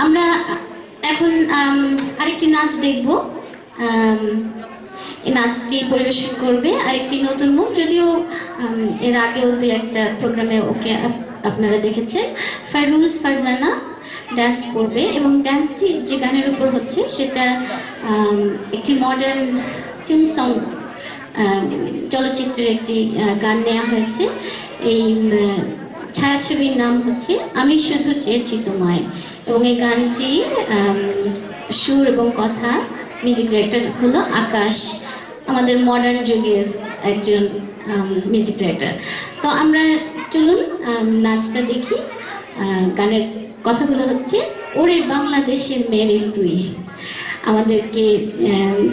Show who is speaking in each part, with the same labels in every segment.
Speaker 1: আমরা এখন আরেকটি নাচ দেখব। এই নাচটি পরিবেশন করবে আরেকটি নতুন মুখ, যদিও এর আগেও দু একটা প্রোগ্রামে ওকে আপনারা দেখেছেন। ফারুজ ফারজানা ডান্স করবে এবং ডান্সটি যে গানের উপর হচ্ছে সেটা একটি মডার্ন ফিল্ম সং, চলচ্চিত্রের একটি গান নেওয়া হয়েছে। এই ছায়াছবির নাম হচ্ছে আমি শুধু চেয়েছি তোমায়, এবং এই গানটি সুর এবং কথা মিউজিক ডিরেক্টর হলো আকাশ, আমাদের মডার্ন যুগের একজন মিউজিক ডিরেক্টর। তো আমরা চলুন নাচটা দেখি। গানের কথাগুলো হচ্ছে ওরে বাংলাদেশের মেরে তুই। আমাদেরকে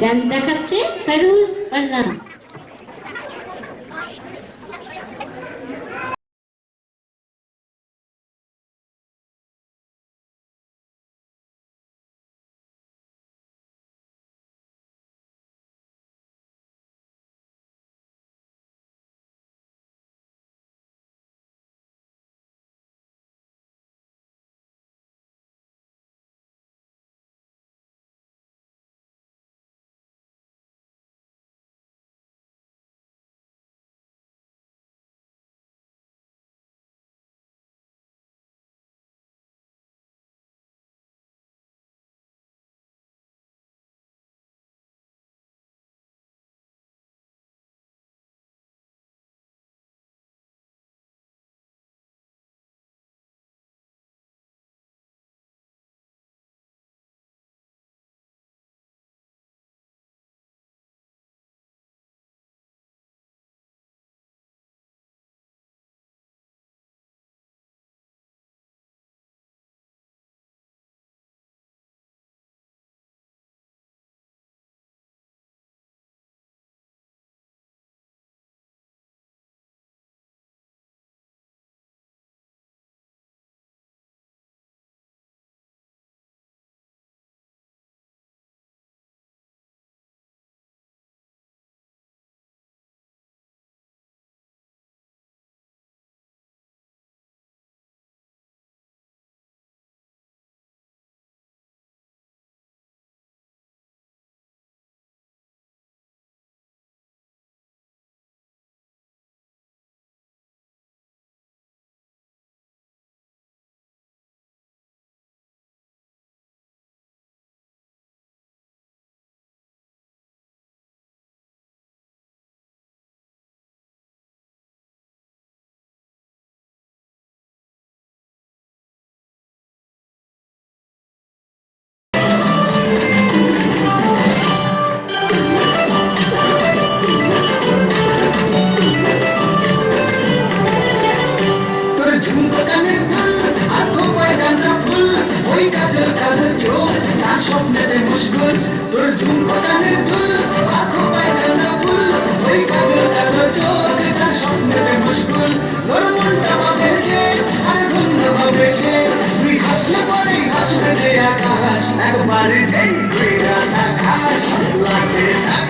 Speaker 1: ডান্স দেখাচ্ছে Faruz Farzana.
Speaker 2: Everybody, hey, great, I got like this.